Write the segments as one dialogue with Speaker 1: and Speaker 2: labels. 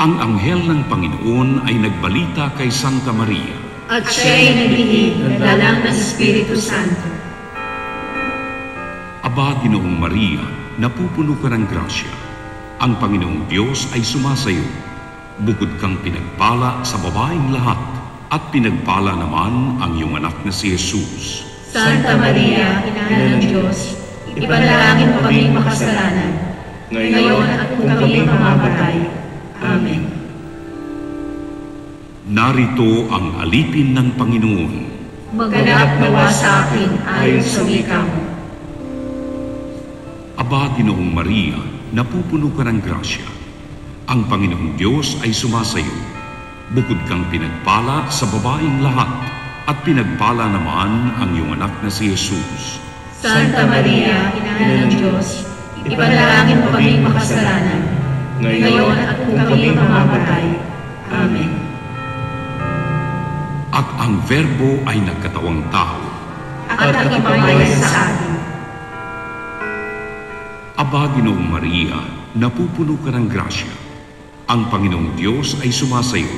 Speaker 1: Ang anghel ng Panginoon ay nagbalita kay Santa Maria.
Speaker 2: At siya ay nagdinig ng dalang ng Espiritu Santo.
Speaker 1: Aba, Ginoong Maria, napupuno ka ng grasya. Ang Panginoong Diyos ay sumasayo. Bukod kang pinagpala sa babaeng lahat, at pinagpala naman ang iyong anak na si Jesus.
Speaker 2: Santa Maria, Ina ng Diyos, ipanalangin mo kaming makasalanan, ngayon at kung kami mamamatay. Amen.
Speaker 1: Narito ang alipin ng Panginoon.
Speaker 2: Maganap nawa sa akin ayon sa wika mo.
Speaker 1: Aba, Ginoong Maria, napupuno ka ng grasya. Ang Panginoong Diyos ay sumasayo. Bukod kang pinagpala sa babaeng lahat, at pinagpala naman ang iyong anak na si Jesus.
Speaker 2: Santa Maria, Ina ng Diyos, ipanalangin mo kaming makasalanan, ngayon at kung kami mamamatay. Amen.
Speaker 1: At ang Verbo ay nagkatawang tao.
Speaker 2: At nakipamayan sa atin.
Speaker 1: Aba, Ginoong Maria, napupuno ka ng grasya. Ang Panginoong Diyos ay sumasayo.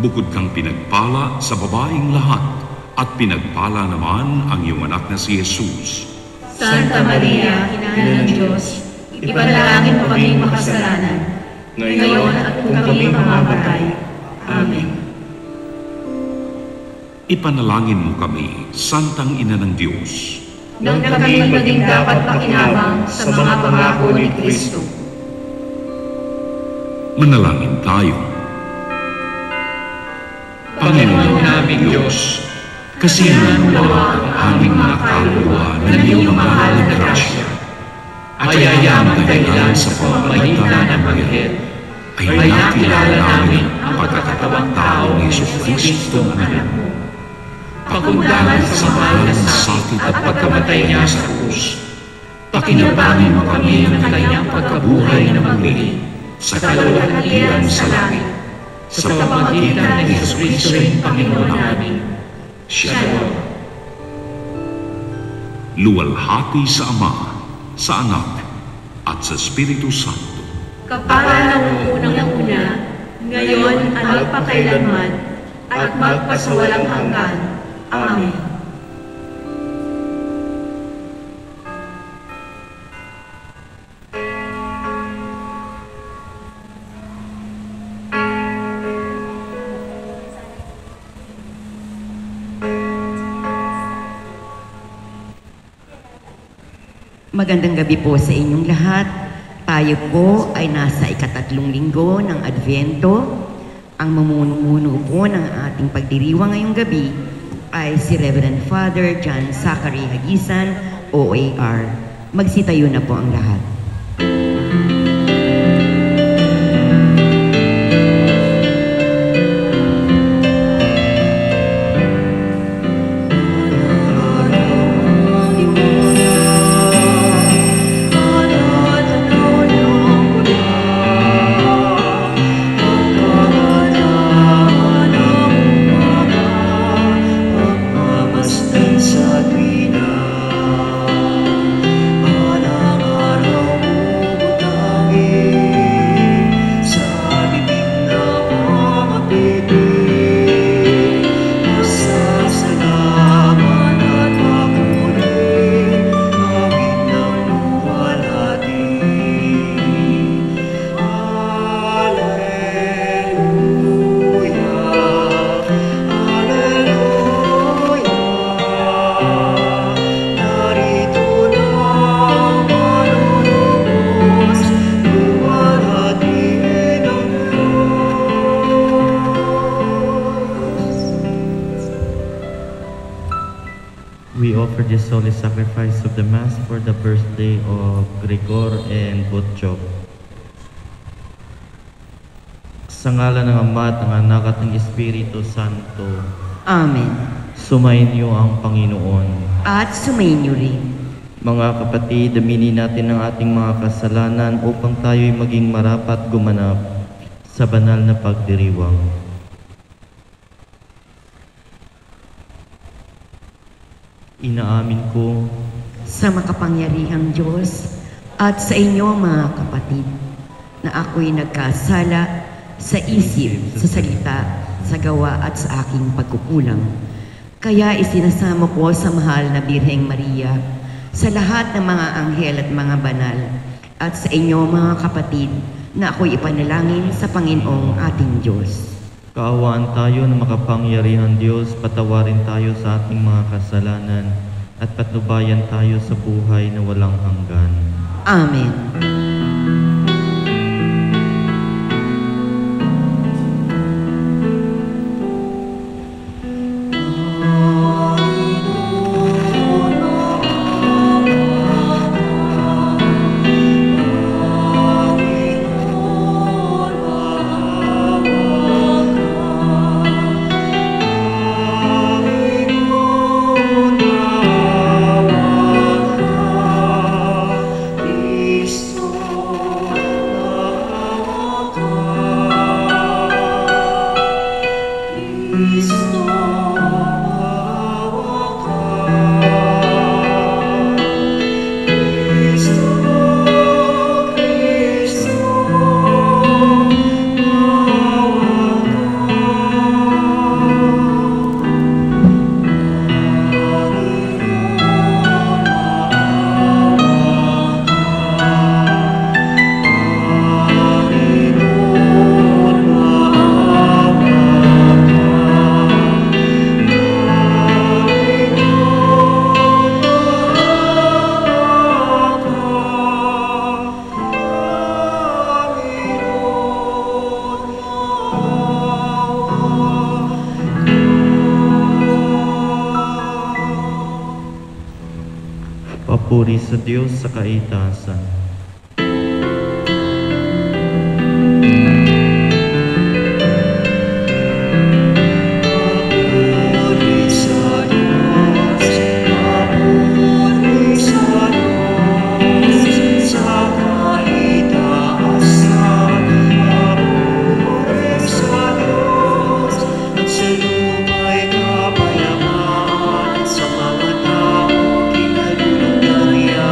Speaker 1: Bukod kang pinagpala sa babaeng lahat, at pinagpala naman ang iyong anak na si Jesus.
Speaker 2: Santa Maria, Ina ng Diyos, ipanalangin mo kaming makasalanan, ngayon at kung kami mamamatay. Amen.
Speaker 1: Ipanalangin mo kami, Santang Ina ng Diyos,
Speaker 2: nang kami maging dapat pakinabang sa mga pangako ni Kristo.
Speaker 1: Manalangin tayo. Panginoon naming Diyos, kasiyahan mo ang aming mga kaluluwa ng iyong mahal na grasya. At ayayang dahilan sa pamamagitan ng Anghel, ay nakilala namin ang pagkakatawang tao ni Jesucristo ng anak mo. Pakundangan sa mahal na sakit at pagkamatay niya sa krus, pakinabangin mo kami ng kanyang pagkabuhay na muli sa kaluwalhatian sa langit, sa pamamagitan ni Jesucristo rin Panginoon namin. Shalom. Luwalhati sa Ama, sa Anak, at sa Espiritu Santo.
Speaker 2: Kapara ng unang-una, ngayon at magpakailanman, at magpasawalang hanggan. Amen.
Speaker 3: Magandang gabi po sa inyong lahat. Tayo po ay nasa ikatatlong linggo ng Advento. Ang mamumuno po ng ating pagdiriwang ngayong gabi ay si Reverend Father John Zachary Hagisan, OAR. Magsitayo na po ang lahat.
Speaker 4: Holy sacrifice of the Mass for the birthday of Gregor and Butchok. Sa ngalan ng Ama at ng Anak at ng Espiritu Santo.
Speaker 3: Amen.
Speaker 4: Sumainyo ang Panginoon.
Speaker 3: At sumainyo rin.
Speaker 4: Mga kapatid, aminin natin ang ating mga kasalanan upang tayo'y maging marapat gumanap sa banal na pagdiriwang. Inaamin ko
Speaker 3: sa makapangyarihang Diyos at sa inyo mga kapatid na ako'y nagkasala sa isip, sa salita, sa gawa at sa aking pagkukulang. Kaya isinasamo ko sa mahal na Birheng Maria, sa lahat ng mga anghel at mga banal, at sa inyo mga kapatid, na ako'y ipanalangin sa Panginoong ating Diyos.
Speaker 4: Kaawaan tayo na makapangyarihan Diyos, patawarin tayo sa ating mga kasalanan, at patnubayan tayo sa buhay na walang hanggan.
Speaker 3: Amen.
Speaker 4: Papuri sa Diyos sa kaitasan.
Speaker 2: Sa mga tao, kinalulungkot niya,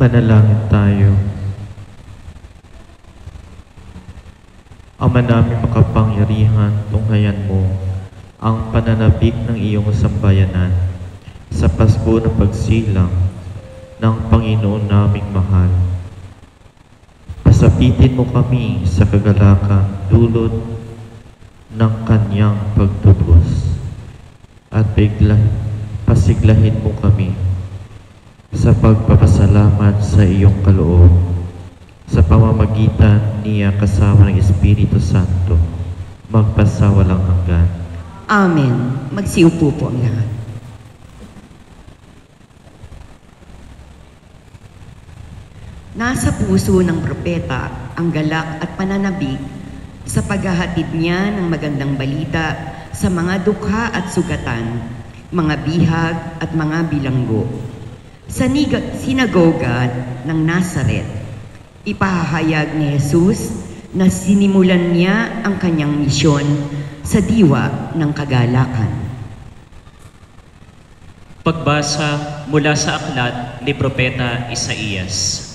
Speaker 5: Manalangin tayo. Ama namin makapangyarihan, tunghayan mo ang pananabik ng iyong sambayanan sa Pasko ng pagsilang ng Panginoon naming mahal. Pasapitin mo kami sa kagalakan dulot ng kanyang pagtubos at pasiglahin mo kami sa pagpapasalamat sa iyong kaloob sa pamamagitan niya kasama ng Espiritu Santo magpasawalang hanggan.
Speaker 3: Amen. Magsiupo po ang lahat. Nasa puso ng propeta ang galak at pananabik sa paghahatid niya ng magandang balita sa mga dukha at sugatan, mga bihag at mga bilanggo. Sa sinagoga ng Nazaret, ipahahayag ni Jesus na sinimulan niya ang kanyang misyon sa diwa ng kagalakan.
Speaker 6: Pagbasa mula sa aklat ni Propeta Isaías.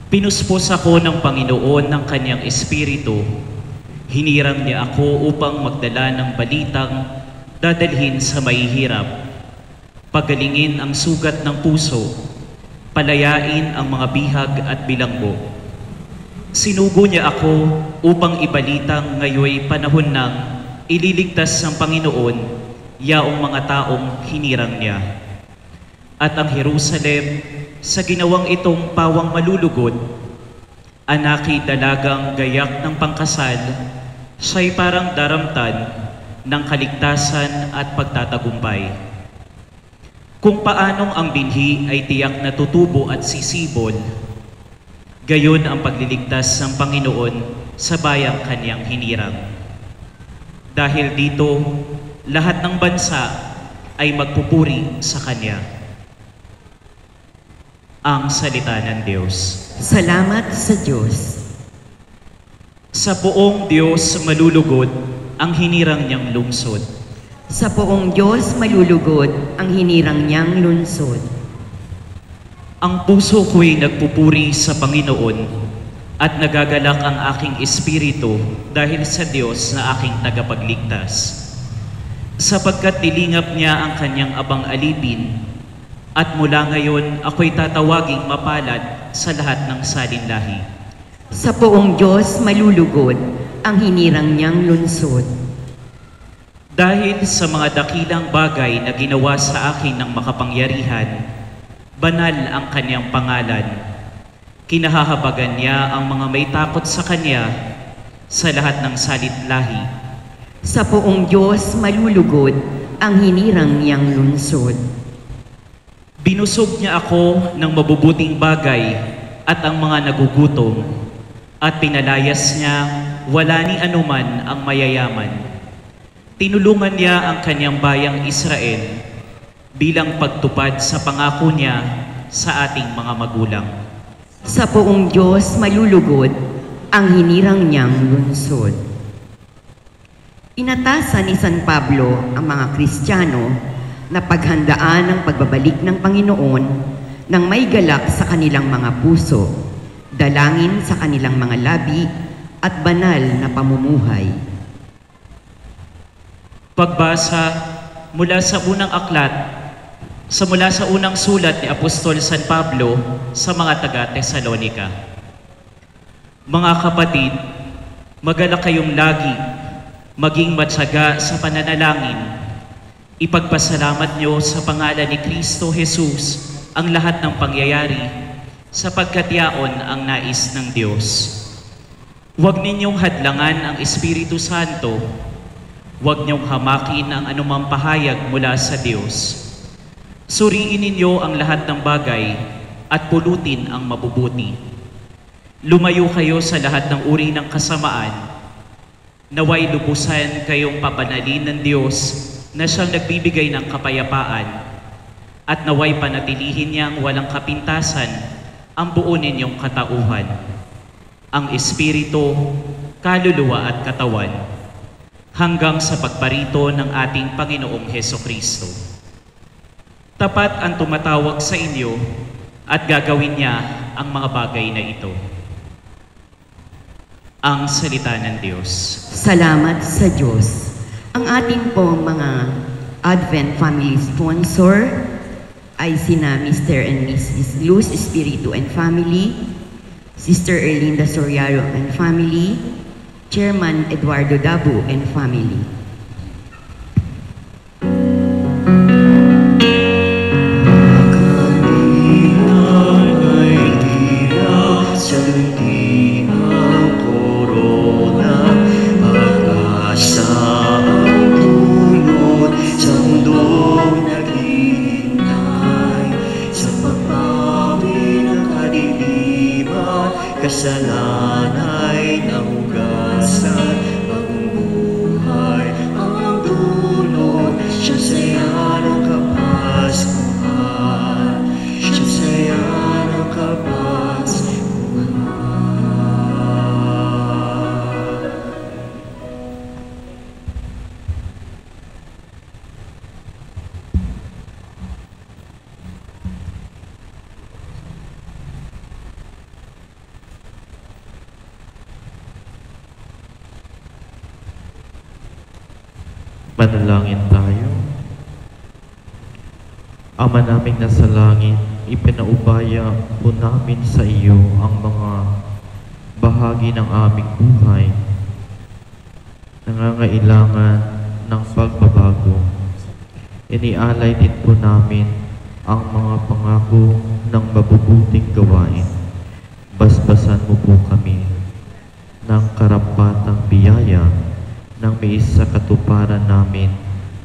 Speaker 6: Pinuspos ako ng Panginoon ng kanyang espiritu. Hinirang niya ako upang magdala ng balitang dadalhin sa mahihirap. Pagalingin ang sugat ng puso, palayain ang mga bihag at bilanggo. Sinugo niya ako upang ibalitang ngayoy panahon ng ililigtas ng Panginoon yaong mga taong hinirang niya. At ang Jerusalem, sa ginawang itong pawang malulugod, anaki dalagang gayak ng pangkasal, siya'y parang daramtan ng kaligtasan at pagtatagumpay. Kung paanong ang binhi ay tiyak na tutubo at sisibol, gayon ang pagliligtas ng Panginoon sa bayang kanyang hinirang. Dahil dito, lahat ng bansa ay magpupuri sa kanya. Ang salita ng Diyos.
Speaker 3: Salamat sa Diyos.
Speaker 6: Sa buong Diyos malulugod ang hinirang niyang lungsod.
Speaker 3: Sa poong Diyos malulugod ang hinirang niyang lunsod.
Speaker 6: Ang puso ko'y nagpupuri sa Panginoon at nagagalak ang aking espiritu dahil sa Diyos na aking tagapagligtas. Sapagkat nilingap niya ang kanyang abang alipin at mula ngayon ako'y tatawaging mapalad sa lahat ng salinlahi.
Speaker 3: Sa poong Diyos malulugod ang hinirang niyang lunsod.
Speaker 6: Dahil sa mga dakilang bagay na ginawa sa akin ng makapangyarihan, banal ang kanyang pangalan. Kinahahabagan niya ang mga may takot sa kanya sa lahat ng salitlahi.
Speaker 3: Sa poong Diyos malulugod ang hinirang niyang lunsod.
Speaker 6: Binusog niya ako ng mabubuting bagay at ang mga nagugutom, at pinalayas niya wala ni anuman ang mayayaman. Tinulungan niya ang kanyang bayang Israel bilang pagtupad sa pangako niya sa ating mga magulang.
Speaker 3: Sa poong Diyos malulugod ang hinirang niyang lunsod. Inatasan ni San Pablo ang mga Kristiyano na paghandaan ang pagbabalik ng Panginoon nang may galak sa kanilang mga puso, dalangin sa kanilang mga labi at banal na pamumuhay.
Speaker 6: Pagbasa mula sa unang sulat ni Apostol San Pablo sa mga taga-Tesalonika. Mga kapatid, magalak kayong lagi, maging matyaga sa pananalangin. Ipagpasalamat niyo sa pangalan ni Kristo Jesus ang lahat ng pangyayari, sapagkat yaon ang nais ng Diyos. Huwag ninyong hadlangan ang Espiritu Santo. Huwag niyong hamakin ang anumang pahayag mula sa Diyos. Suriin ninyo ang lahat ng bagay at pulutin ang mabubuti. Lumayo kayo sa lahat ng uri ng kasamaan. Naway lubusan kayong pabanalin ng Diyos na siyang nagbibigay ng kapayapaan, at naway panatilihin niyang walang kapintasan ang buo ninyong katauhan, ang espiritu, kaluluwa at katawan, hanggang sa pagparito ng ating Panginoong Hesukristo. Tapat ang tumatawag sa inyo at gagawin niya ang mga bagay na ito. Ang salita ng Diyos.
Speaker 3: Salamat sa Diyos. Ang ating po mga Advent Family Sponsor ay sina Mr. and Mrs. Luz Espiritu and Family, Sister Erlinda Soriaro and Family, Chairman Eduardo Dabu and Family.
Speaker 7: Kasalanan ay nahugasan, bagong buhay ang dulot. Siyang saya ng Kapaskuhan, siyang saya ng Kapaskuhan.
Speaker 5: Manalangin tayo. Ama naming nasa langit, ipinaubaya po namin sa iyo ang mga bahagi ng aming buhay. Nangangailangan ng pagbabago. Inialay din po namin ang mga pangako ng mabubuting gawain. Basbasan mo po kami ng karampatang biyaya nang may sa katuparan namin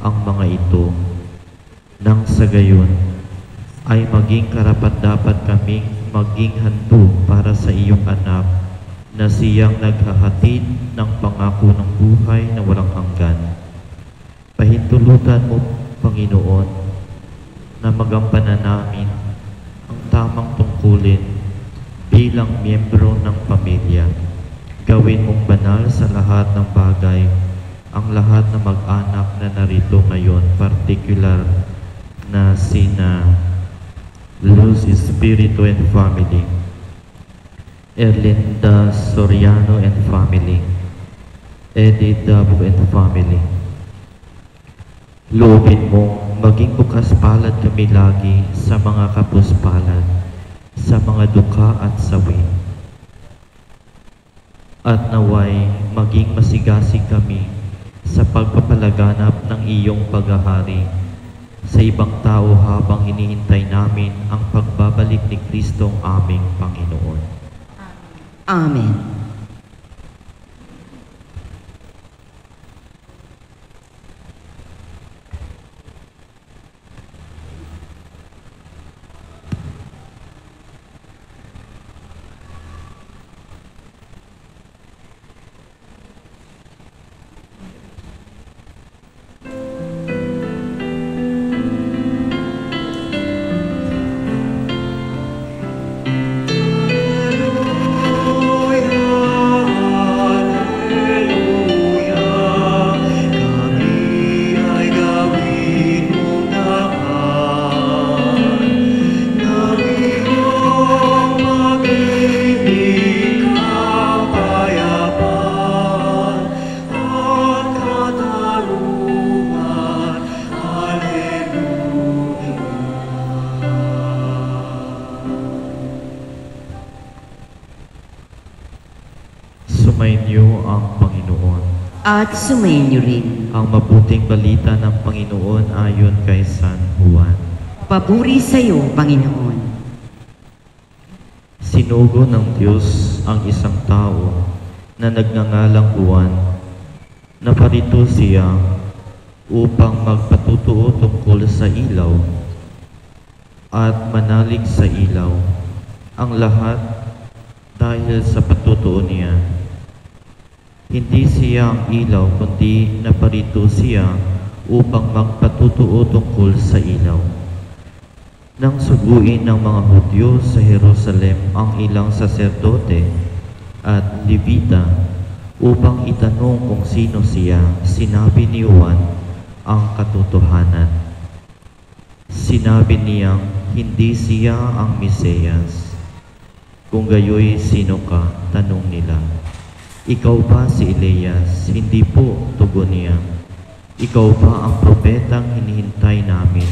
Speaker 5: ang mga ito, nang sa gayon ay maging karapat-dapat kaming maging handog para sa iyong anak na siyang naghahatid ng pangako ng buhay na walang hanggan. Pahintulutan mo, Panginoon, na magampanan namin ang tamang tungkulin bilang miyembro ng pamilya. Gawin mong banal sa lahat ng bagay ang lahat ng mag-anak na narito ngayon, particular na sina Luz Espiritu and Family, Erlinda Soriano and Family, Eddie Dabu and Family. Loobin mo maging bukas palad kami lagi sa mga kapuspalad, sa mga dukha at sawi. At naway maging masigasig kami sa pagpapalaganap ng iyong paghahari sa ibang tao habang hinihintay namin ang pagbabalik ni Kristong aming Panginoon.
Speaker 3: Amen.
Speaker 5: Sumainyo ang Panginoon.
Speaker 3: At sumayin niyo rin.
Speaker 5: Ang mabuting balita ng Panginoon ayon kay San Juan.
Speaker 3: Papuri sa iyo, Panginoon.
Speaker 5: Sinugo ng Diyos ang isang tao na nagngangalang Juan. Naparito siya upang magpatutuo tungkol sa ilaw at manalig sa ilaw. Ang lahat dahil sa patutuo niya. Hindi siya ang ilaw, kundi naparito siya upang magpatutuo tungkol sa ilaw. Nang suguin ng mga Hudyo sa Jerusalem ang ilang saserdote at Levita upang itanong kung sino siya, sinabi ni Juan ang katotohanan. Sinabi niyang hindi siya ang Mesiyas. Kung gayoy, sino ka? Tanong nila. Ikaw ba si Elias? Hindi po, tugon niya. Ikaw ba ang propetang hinihintay namin?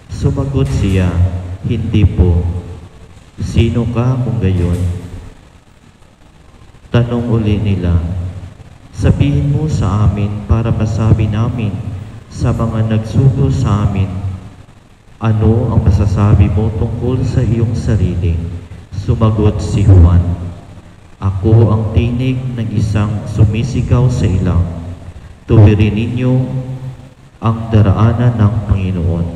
Speaker 5: Sumagot siya, hindi po. Sino ka kung gayon? Tanong uli nila, sabihin mo sa amin para masabi namin sa mga nagsugo sa amin, ano ang masasabi mo tungkol sa iyong sarili? Sumagot si Juan, ako ang tinig ng isang sumisigaw sa ilang. Tuwirin ninyo ang daraanan ng Panginoon.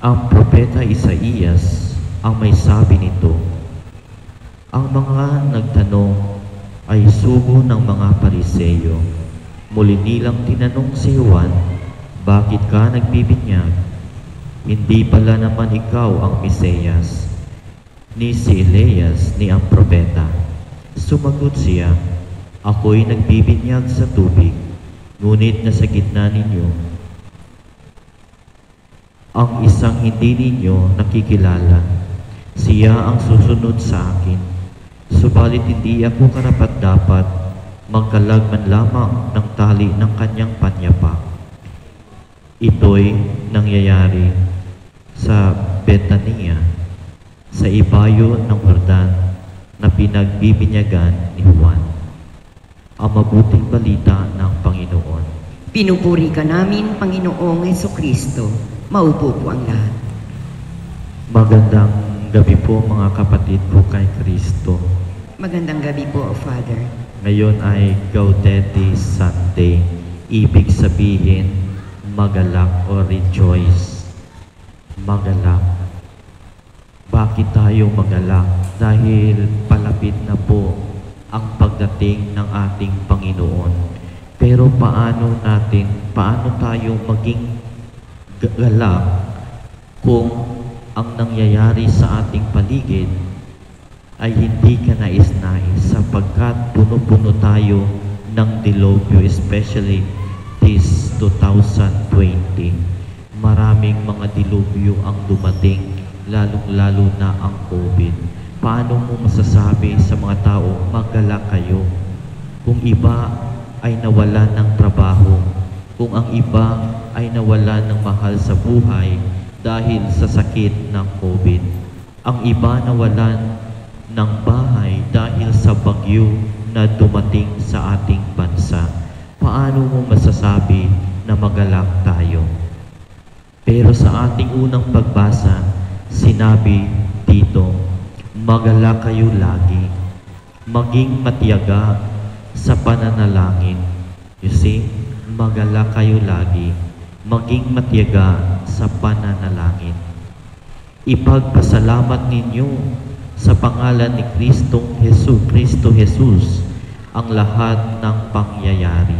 Speaker 5: Ang propeta Isaías ang may sabi nito. Ang mga nagtanong ay sugo ng mga Pariseyo. Muli nilang tinanong si Juan, bakit ka nagbibinyag? Hindi pala naman ikaw ang Mesiyas, ni si Elias, ni ang propeta. Sumagot siya, ako'y nagbibinyag sa tubig, ngunit nasa gitna ninyo ang isang hindi ninyo nakikilala. Siya ang susunod sa akin. Subalit hindi ako karapat-dapat magkalag man lamang ng tali ng kanyang panyapak. Ito'y nangyayari sa Betania, sa ibayo ng Jordan na pinagbibinyagan ni Juan. Ang mabuting balita ng Panginoon.
Speaker 3: Pinupuri ka namin, Panginoong Hesukristo. Maupo po ang lahat.
Speaker 5: Magandang gabi po mga kapatid ko kay Kristo.
Speaker 3: Magandang gabi po, Father.
Speaker 5: Ngayon ay Gaudete Sunday. Ibig sabihin, magalak o rejoice. Magalak. Bakit tayo magalak? Dahil palapit na po ang pagdating ng ating Panginoon. Pero paano tayo maging galak kung ang nangyayari sa ating paligid ay hindi ka nais-nais sapagkat puno-puno tayo ng dilobyo, especially this 2020. Maraming mga dilobyo ang dumating, lalong-lalo na ang COVID. Paano mo masasabi sa mga tao, magalak kayo? Kung iba ay nawalan ng trabaho, kung ang iba ay nawalan ng mahal sa buhay dahil sa sakit ng COVID, ang iba nawalan ng bahay dahil sa bagyo na dumating sa ating bansa. Paano mo masasabi na magalak tayo? Pero sa ating unang pagbasa, sinabi dito, magalak kayo lagi, maging matiyaga sa pananalangin. You see, magalak kayo lagi, maging matiyaga sa pananalangin. Ipagpasalamat ninyo sa pangalan ni Kristo Jesus ang lahat ng pangyayari.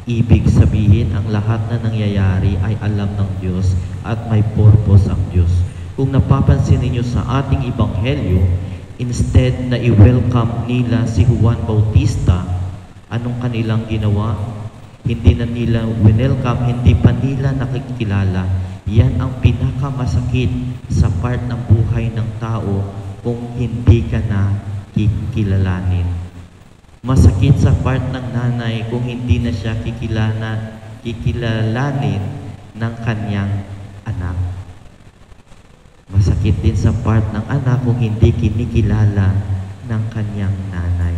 Speaker 5: Ibig sabihin, ang lahat na nangyayari ay alam ng Diyos at may purpose ang Diyos. Kung napapansin ninyo sa ating ebanghelyo, instead na i-welcome nila si Juan Bautista, anong kanilang ginawa? Hindi na nila welcome, hindi pa nila nakikilala. Yan ang pinakamasakit sa part ng buhay ng tao kung hindi ka na kikilalanin. Masakit sa part ng nanay kung hindi na siya kikilalanin ng kanyang anak. Masakit din sa part ng anak kung hindi kinikilala ng kanyang nanay.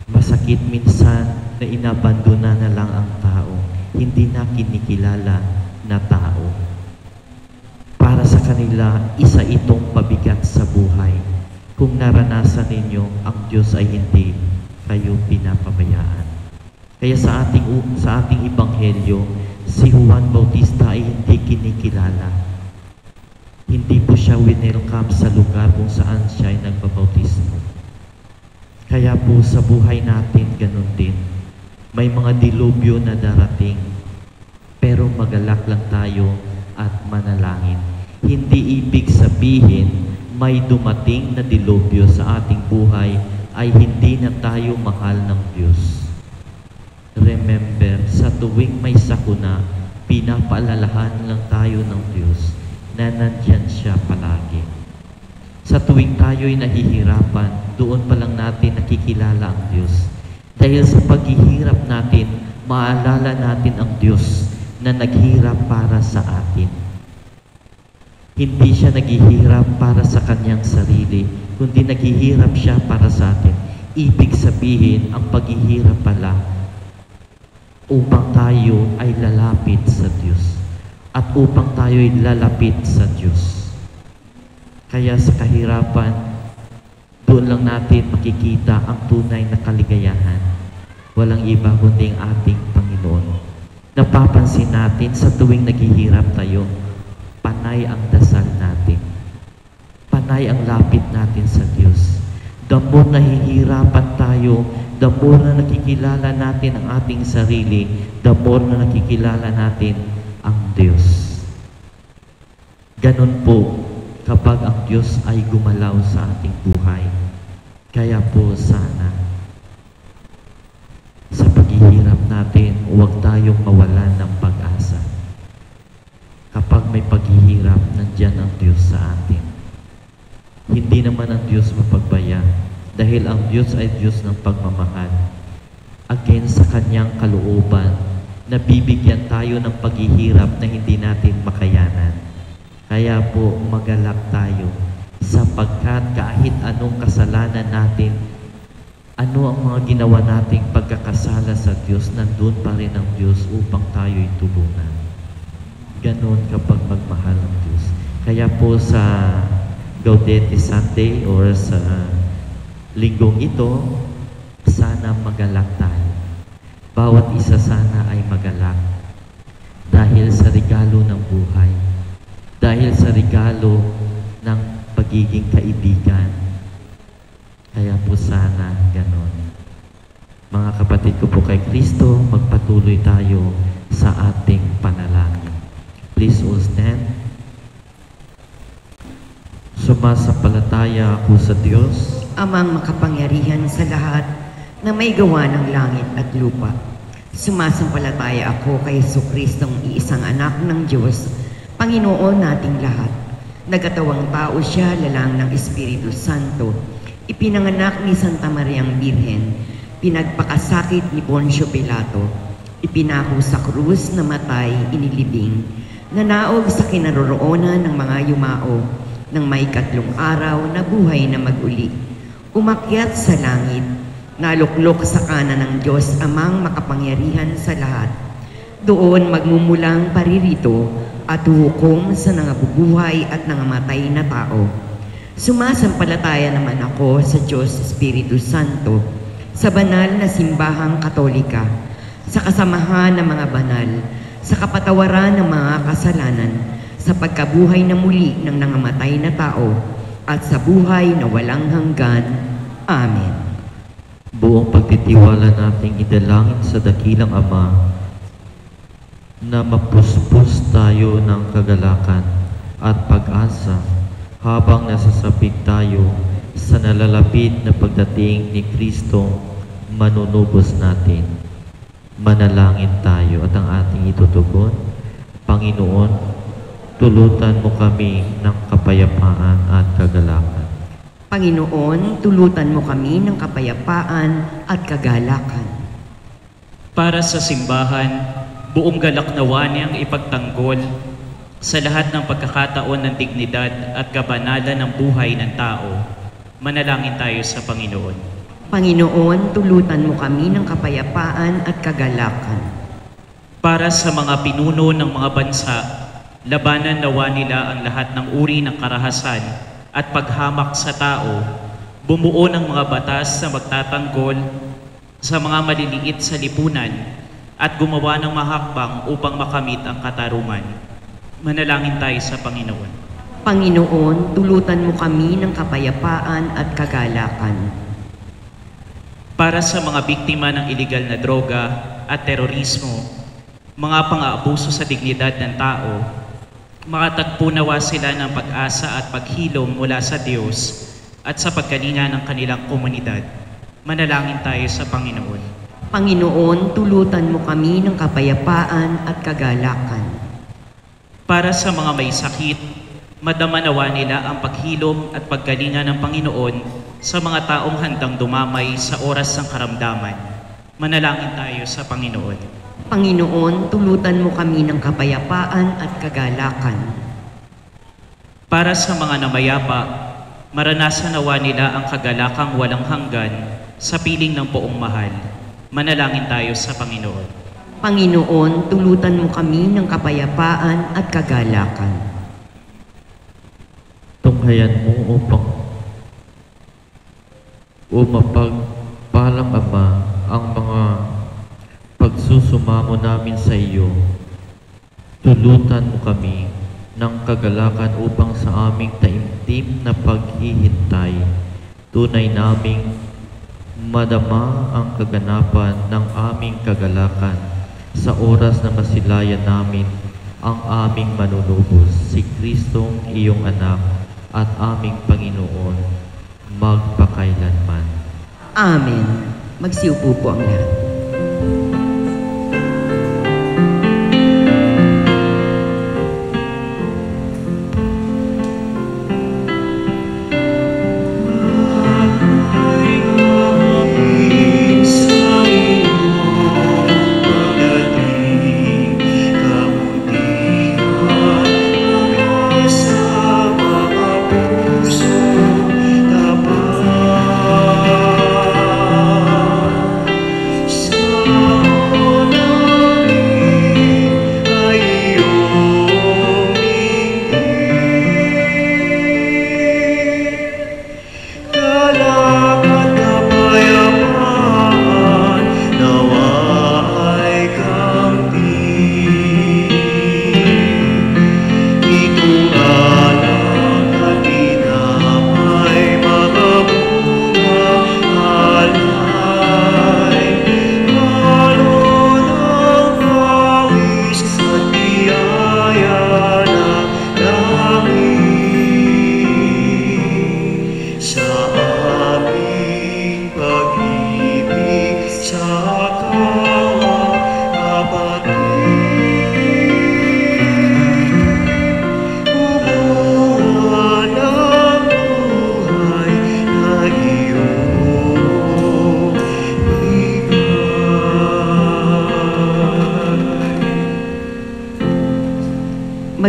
Speaker 5: Masakit minsan na inabandona na lang ang tao, hindi na kinikilala na tao. Para sa kanila, isa itong pabigat sa buhay. Kung naranasan ninyo, ang Diyos ay hindi kayo pinapabayaan. Kaya sa ating ebanghelyo, si Juan Bautista ay hindi kinikilala. Hindi po siya winelcome sa lugar kung saan siya ay nagbabautismo. Kaya po sa buhay natin, ganun din. May mga dilubyo na darating, pero magalak lang tayo at manalangin. Hindi ibig sabihin may dumating na dilubyo sa ating buhay ay hindi na tayo mahal ng Diyos. Remember, sa tuwing may sakuna, pinapaalalahan lang tayo ng Diyos. na nandyan siya palagi. Sa tuwing tayo'y nahihirapan, doon pa lang natin nakikilala ang Diyos. Dahil sa paghihirap natin, maalala natin ang Diyos na naghirap para sa atin. Hindi siya naghihirap para sa kanyang sarili, kundi naghihirap siya para sa atin. Ibig sabihin, ang paghihirap pala upang tayo ay lalapit sa Diyos at upang tayo ay lalapit sa Diyos. Kaya sa kahirapan, doon lang natin makikita ang tunay na kaligayahan. Walang iba kundi ang ating Panginoon. Napapansin natin sa tuwing naghihirap tayo, panay ang dasal natin. Panay ang lapit natin sa Diyos. The more nahihirapan tayo, the more na nakikilala natin ang ating sarili, the more na nakikilala natin ang Diyos. Ganun po kapag ang Diyos ay gumalaw sa ating buhay. Kaya po sana, sa paghihirap natin, huwag tayong mawalan ng pag-asa. Kapag may paghihirap, nandyan ang Diyos sa atin. Hindi naman ang Diyos mapagbaya dahil ang Diyos ay Diyos ng pagmamahal. Against sa Kanyang kalooban, nabibigyan tayo ng paghihirap na hindi natin makayanan. Kaya po magalak tayo sapagkat kahit anong kasalanan natin, ano ang mga ginawa nating pagkakasala sa Diyos, nandun pa rin ang Diyos upang tayo'y tulungan. Ganon kapag magmahal ang Diyos. Kaya po sa Gaudete Sunday or sa linggong ito, sana magalak tayo. Bawat isa sana ay magalak dahil sa regalo ng buhay, dahil sa regalo ng pagiging kaibigan. Kaya po sana ganon. Mga kapatid ko po kay Kristo, magpatuloy tayo sa ating panalangin. Please all stand. Sumasampalataya ako sa Diyos,
Speaker 3: Amang makapangyarihan sa lahat na may gawa ng langit at lupa. Sumasampalataya ako kay Jesucristong iisang anak ng Diyos, Panginoon nating lahat. Nagkatawang tao siya, lalang ng Espiritu Santo. Ipinanganak ni Santa Mariang Birhen, pinagpakasakit ni Poncio Pilato, ipinako sa krus, namatay, inilibing, nanaog sa kinaroroonan ng mga yumao, ng may 3 araw na buhay na mag-uli. Umakyat sa langit, naluklok sa kanan ng Diyos Amang makapangyarihan sa lahat. Doon magmumulang paririto at hukom sa nangabubuhay at nangamatay na tao. Sumasampalataya naman ako sa Diyos Espiritu Santo, sa banal na simbahang Katolika, sa kasamahan ng mga banal, sa kapatawaran ng mga kasalanan, sa pagkabuhay na muli ng nangamatay na tao, at sa buhay na walang hanggan. Amen.
Speaker 5: buong pagtitiwala nating idalangin sa dakilang Ama na mapuspos tayo ng kagalakan at pag-asa habang nasasabik tayo sa nalalapit na pagdating ni Kristo manunubos natin. Manalangin tayo at ang ating itutugon. Panginoon, tulutan mo kami ng kapayapaan at kagalakan.
Speaker 3: Panginoon, tulutan mo kami ng kapayapaan at kagalakan.
Speaker 6: Para sa simbahan, buong galak nawa niyang ipagtanggol sa lahat ng pagkakataon ng dignidad at kabanalan ng buhay ng tao. Manalangin tayo sa Panginoon.
Speaker 3: Panginoon, tulutan mo kami ng kapayapaan at kagalakan.
Speaker 6: Para sa mga pinuno ng mga bansa, labanan nawa nila ang lahat ng uri ng karahasan at paghamak sa tao, bumuo ng mga batas na magtatanggol sa mga maliliit sa lipunan at gumawa ng mahakbang upang makamit ang katarungan. Manalangin tayo sa Panginoon.
Speaker 3: Panginoon, tulutan mo kami ng kapayapaan at kagalakan.
Speaker 6: Para sa mga biktima ng iligal na droga at terorismo, mga pang-aabuso sa dignidad ng tao, makatagpo nawa sila ng pag-asa at paghilom mula sa Diyos at sa pagkalinga ng kanilang komunidad. Manalangin tayo sa Panginoon.
Speaker 3: Panginoon, tulutan mo kami ng kapayapaan at kagalakan.
Speaker 6: Para sa mga may sakit Madama nawa nila ang paghilom at paggalingan ng Panginoon sa mga taong handang dumamay sa oras ng karamdaman. Manalangin tayo sa Panginoon.
Speaker 3: Panginoon, tulutan mo kami ng kapayapaan at kagalakan.
Speaker 6: Para sa mga namayapa, maranasan nawa nila ang kagalakang walang hanggan sa piling ng poong mahal. Manalangin tayo sa Panginoon.
Speaker 3: Panginoon, tulutan mo kami ng kapayapaan at kagalakan.
Speaker 5: Tunghayan mo mapagpalang Ama ang mga pagsusumamo namin sa iyo. Tulutan mo kami ng kagalakan upang sa aming taimtim na paghihintay, tunay naming madama ang kaganapan ng aming kagalakan sa oras na masilayan namin ang aming manunubos, si Kristong iyong anak at aming Panginoon, magpakailanman.
Speaker 3: Amen. Magsiupo po ang lahat.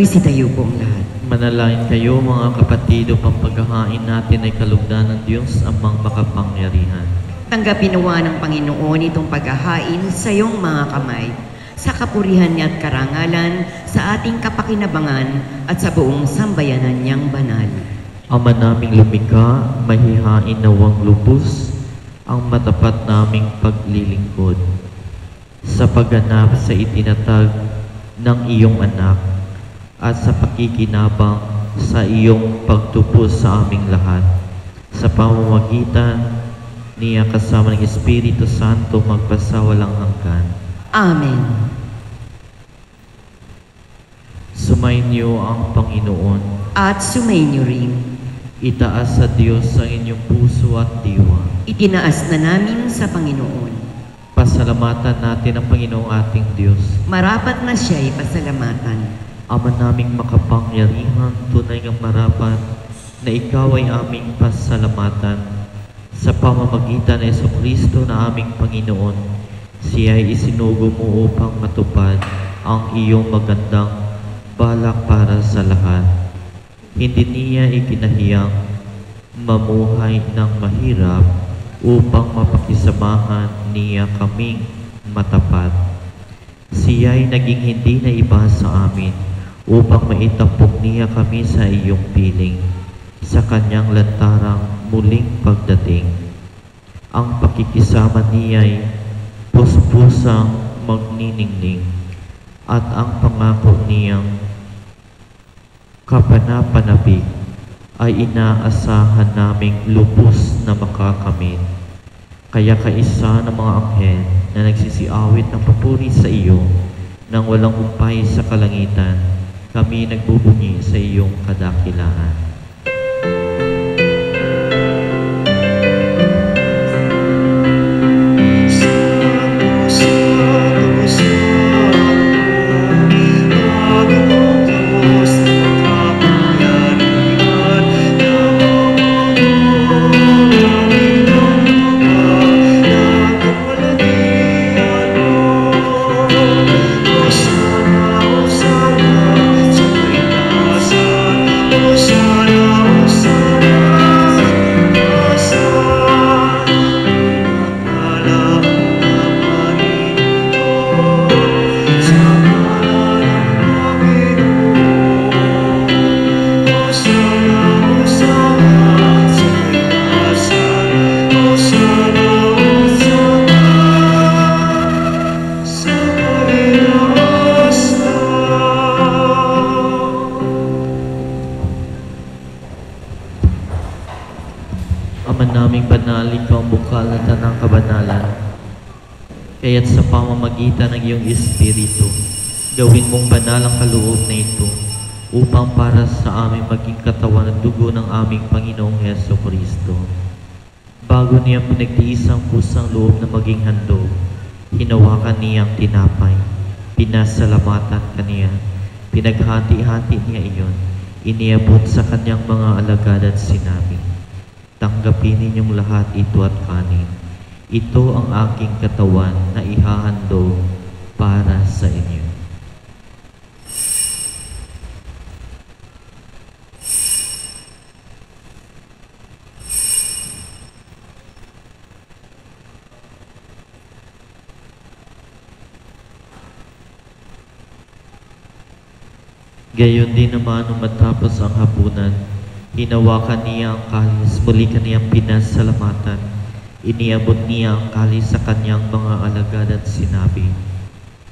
Speaker 3: Magsitayo po ang lahat.
Speaker 5: Manalangin kayo mga kapatid upang paghahain natin ay kalugdan ng Diyos amang makapangyarihan.
Speaker 3: Tanggapin nawa ng Panginoon itong paghahain sa iyong mga kamay, sa kapurihan niya at karangalan, sa ating kapakinabangan at sa buong sambayanan niyang banal.
Speaker 5: Ama naming lumikha, mahihain nawang lubos ang matapat naming paglilingkod sa pagganap sa itinatag ng iyong anak at sa pakikinabang sa iyong pagtupos sa aming lahat. Sa pamamagitan niya kasama ng Espiritu Santo magpasawalang hanggan.
Speaker 3: Amen.
Speaker 5: Sumainyo ang Panginoon.
Speaker 3: At sumainyo rin.
Speaker 5: Itaas sa Diyos ang inyong puso at diwa.
Speaker 3: Itinaas na namin sa Panginoon.
Speaker 5: Pasalamatan natin ang Panginoong ating Diyos.
Speaker 3: Marapat na siya'y pasalamatan.
Speaker 5: Ama naming makapangyarihan, tunay ngang marapat na ikaw ay aming pasalamatan sa pamamagitan ng Jesucristo na aming Panginoon. Siya ay isinugo mo upang matupad ang iyong magandang balak para sa lahat. Hindi niya ikinahiyang mamuhay ng mahirap upang mapakisamahan niya kaming matapat. Siya ay naging hindi na iba sa amin upang maitampok niya kami sa iyong piling sa kanyang lantarang muling pagdating. Ang pakikisama niya ay puspusang magniningning at ang pangako niyang kapanapanabik ay inaasahan naming lubos na makakamit. Kaya kaisa ng mga anghel na nagsisiawit ng papuri sa iyo nang walang humpay sa kalangitan, kami nagbubunyi sa iyong kadakilaan.
Speaker 7: Diyos,
Speaker 5: naming banal, ikaw ang bukal na tanang kabanalan. Kaya't sa pamamagitan ng iyong Espiritu, gawin mong banal ang kaloob na ito upang para sa aming maging katawan at dugo ng aming Panginoong Heso Kristo. Bago niyang pinagtiis ang pusang loob na maging handog, hinawakan niyang tinapay, pinasalamatan kaniya, pinaghati-hati niya iyon, iniabot sa kanyang mga alagad at sinabi, "Tanggapin ninyong lahat ito at kanin. Ito ang aking katawan na ihahandog para sa inyo." Gayon din naman nung matapos ang hapunan, hinawakan niya ang kalis, muli kaniyang pinasalamatan. Iniabot niya ang kalis sa kanyang mga alagad at sinabi,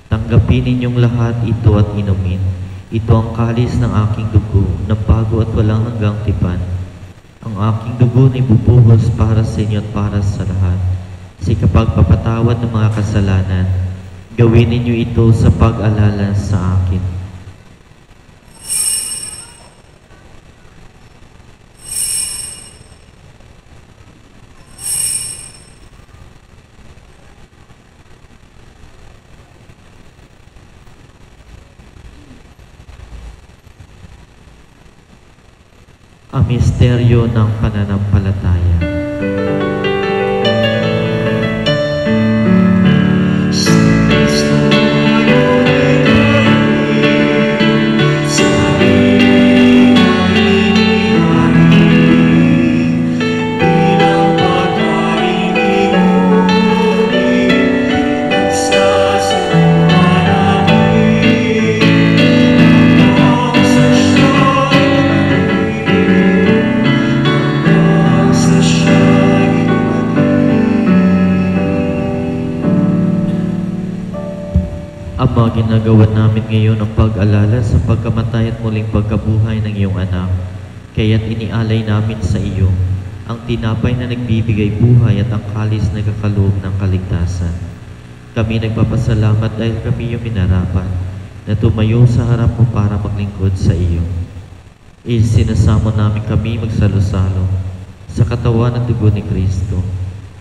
Speaker 5: "Tanggapin ninyong lahat ito at inumin. Ito ang kalis ng aking dugo, ng bago at walang hanggang tipan. Ang aking dugo na ibubuhos para sa inyo at para sa lahat. Sa kapagpapatawad ng mga kasalanan, gawin ninyo ito sa pag-alala sa akin." Ang misteryo ng pananampalataya. Ama, ginagawa namin ngayon ang pag-alala sa pagkamatay at muling pagkabuhay ng iyong anak. Kaya't inialay namin sa iyo ang tinapay na nagbibigay buhay at ang kalis na kakaloob ng kaligtasan. Kami nagpapasalamat dahil kami iyong minarapat na tumayo sa harap mo para maglingkod sa iyo. Isinasamo namin kami magsalo-salo sa katawan at dugo ni Kristo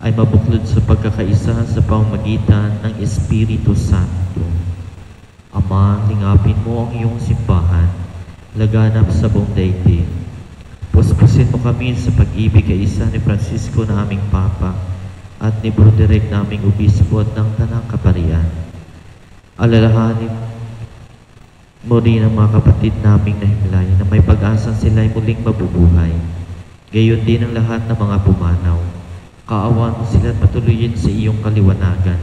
Speaker 5: ay mabuklod sa pagkakaisa sa pamamagitan ng Espiritu Santo. Ama, lingapin mo ang iyong simbahan, laganap sa buong daigdig. Puspusin mo kami sa pag-ibig kay isa ni Francisco na aming Papa at ni Broderick naming Obispo at ng Tanang Kaparian. Alalahanin mo rin ang mga kapatid naming nahimlay na may pag-asang sila'y muling mabubuhay. Gayon din ang lahat ng mga pumanaw. Kaawaan mo sila at patuloyin sa iyong kaliwanagan.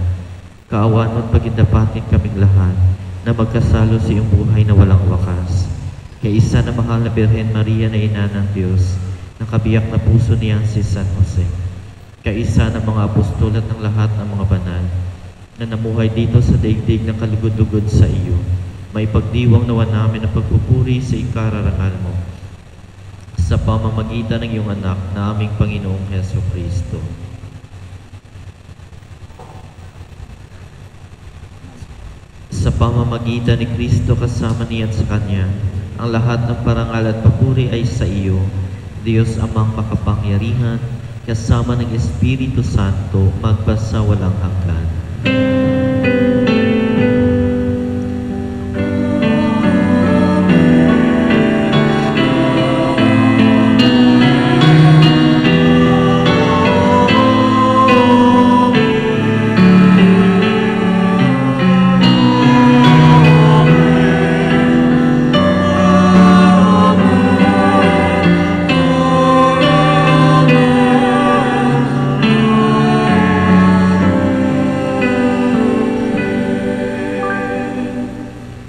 Speaker 5: Kaawaan mo at pagindapatin kaming lahat na magkasalo sa iyong buhay na walang wakas. Kay isa na mahal na Birhen Maria na ina ng Diyos, na kabiyak na puso niya si San Jose. Kay isa ng mga apostol at ng lahat ng mga banal na namuhay dito sa daigdig ng kalugod-lugod sa iyo, may pagdiwang nawa namin ang pagpupuri sa ikararangal mo sa pamamagitan ng iyong anak na aming Panginoong Heso Kristo. Sa pamamagitan ni Kristo kasama niya at sa Kanya, ang lahat ng parangal at papuri ay sa iyo, Diyos Amang makapangyarihan, kasama ng Espiritu Santo, magpasa walang hanggan.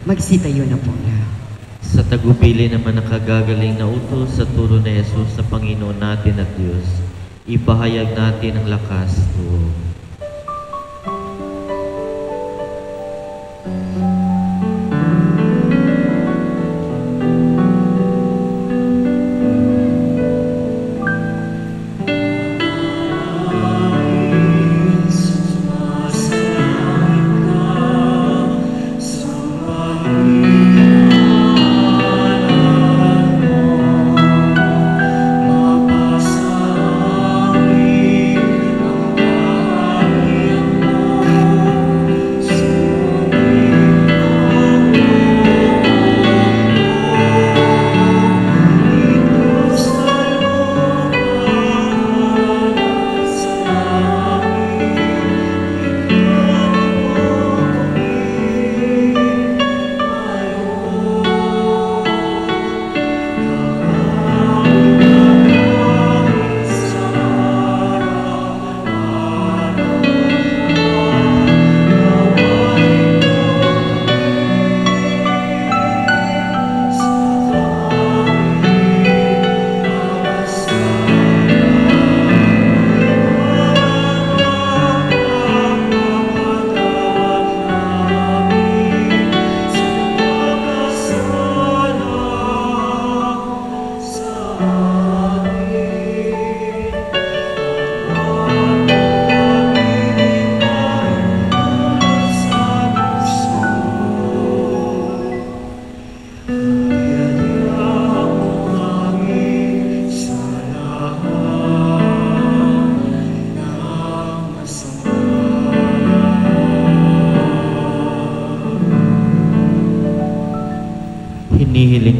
Speaker 3: Magsitayo na po lahat.
Speaker 5: Sa tagupili naman nakagagaling na utos sa turo ni Jesus sa Panginoon natin at Diyos, ipahayag natin ang lakas loob.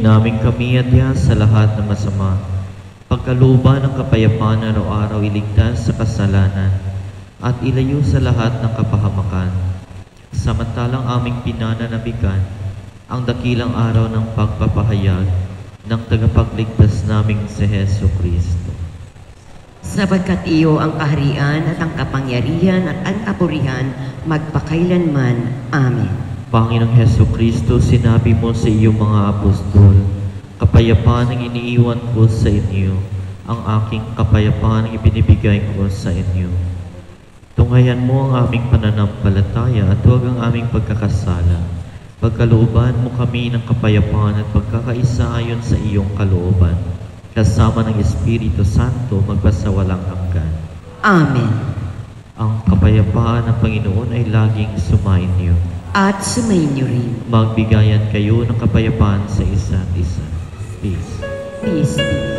Speaker 5: namin kami adya sa lahat ng masama. Pagkalooban ng kapayapaan araw-araw iligtas sa kasalanan at ilayo sa lahat ng kapahamakan. Samantalang aming pinananabikan ang dakilang araw ng pagpapahayag ng tagapagligtas naming si Heso Kristo.
Speaker 3: Sapagkat iyo ang kaharian at ang kapangyarihan at ang kapurihan magpakailanman. Amen.
Speaker 5: Panginoong Heso Kristo, sinabi mo sa iyong mga apostol, kapayapaan ang iniiwan ko sa inyo, ang aking kapayapaan ang ibinibigay ko sa inyo. Tunghayan mo ang aming pananampalataya at huwag ang aming pagkakasala. Pagkalooban mo kami ng kapayapaan at pagkakaisa ayon sa iyong kalooban, kasama ng Espiritu Santo magpasawalang hanggan.
Speaker 3: Amen.
Speaker 5: Ang kapayapaan ng Panginoon ay laging sumainyo.
Speaker 3: At sumainyo rin.
Speaker 5: Magbigayan kayo ng kapayapaan sa isa't isa. Peace.
Speaker 3: Peace be.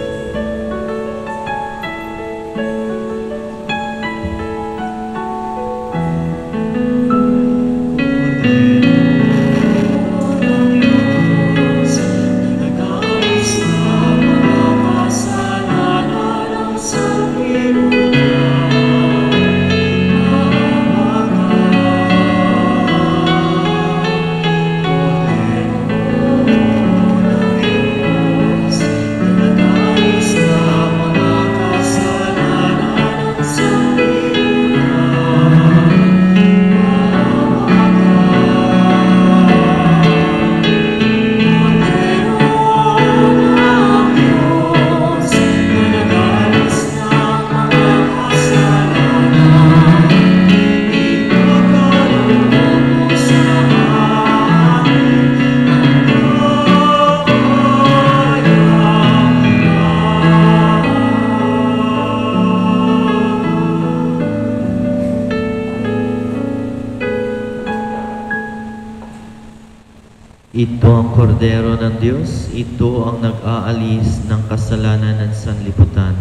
Speaker 5: Ito ang kordero ng Diyos, ito ang nag-aalis ng kasalanan ng sanlibutan.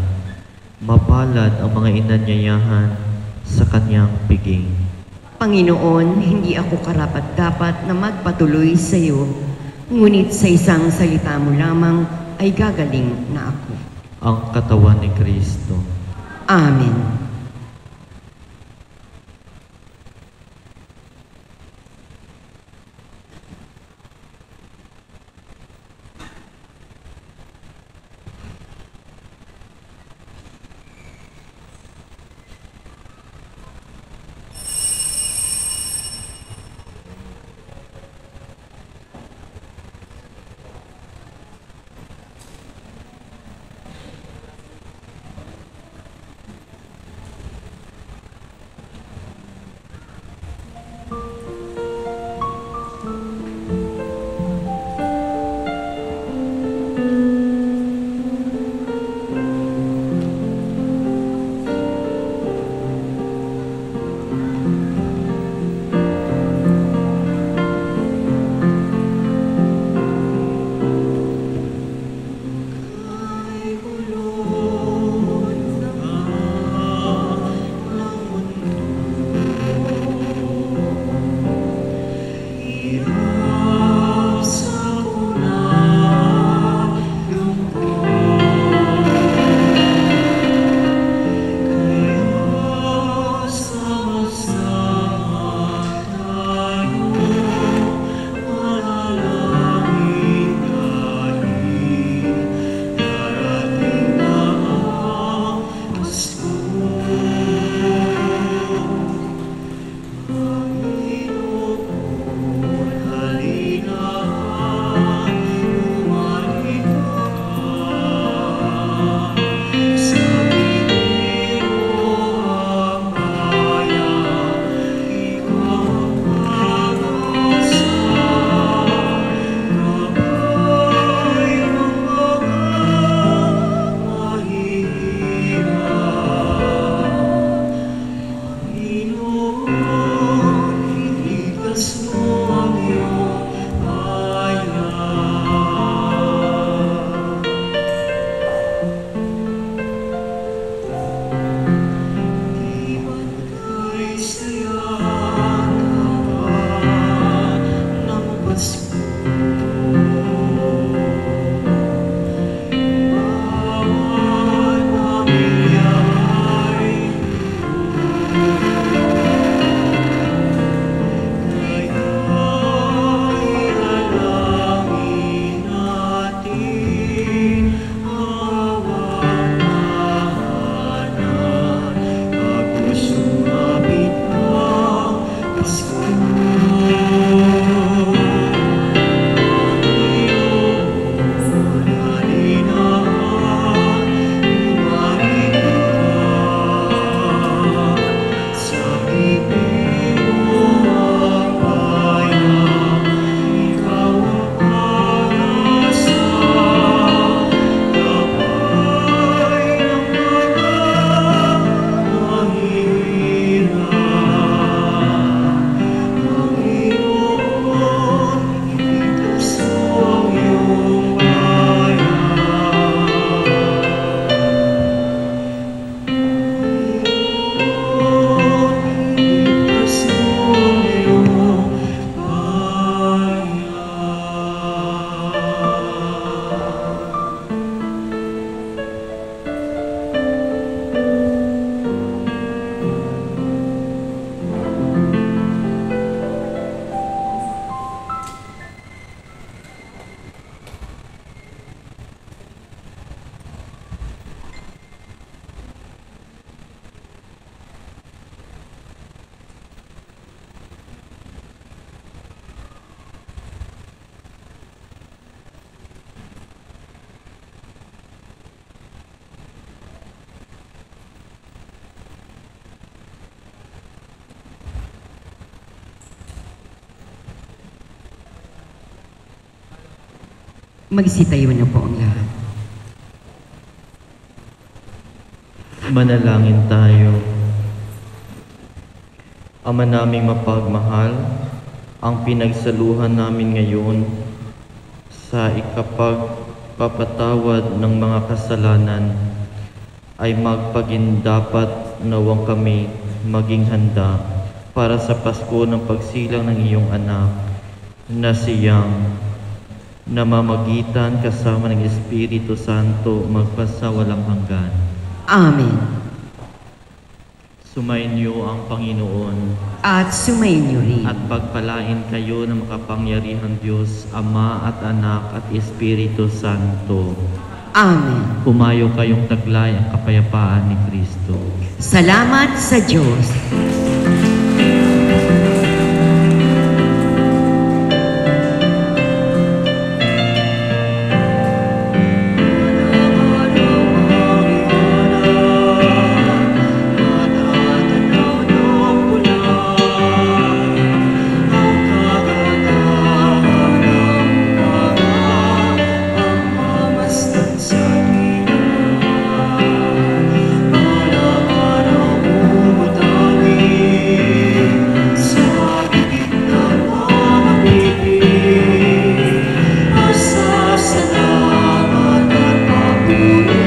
Speaker 5: Mapalad ang mga inanyayahan sa kanyang piging.
Speaker 3: Panginoon, hindi ako karapat-dapat na magpatuloy sa iyo, ngunit sa isang salita mo lamang ay gagaling na ako.
Speaker 5: Ang katawan ni Kristo.
Speaker 3: Amen. Magsitayo na po ang lahat.
Speaker 4: Manalangin tayo. Ama naming mapagmahal, ang pinagsaluhan namin ngayon sa ikapagpapatawad ng mga kasalanan ay magpagindapat nawang kami maging handa para sa Pasko ng pagsilang ng iyong anak na siyang namamagitan kasama ng Espiritu Santo magpasawalang hanggan.
Speaker 3: Amen.
Speaker 4: Sumainyo ang Panginoon
Speaker 3: At sumainyo rin.
Speaker 4: at pagpalain kayo ng makapangyarihang Diyos, Ama at Anak at Espiritu Santo.
Speaker 3: Amen.
Speaker 4: Humayo kayong taglay ang kapayapaan ni Kristo.
Speaker 3: Salamat sa Diyos.
Speaker 7: Salamat at papuri.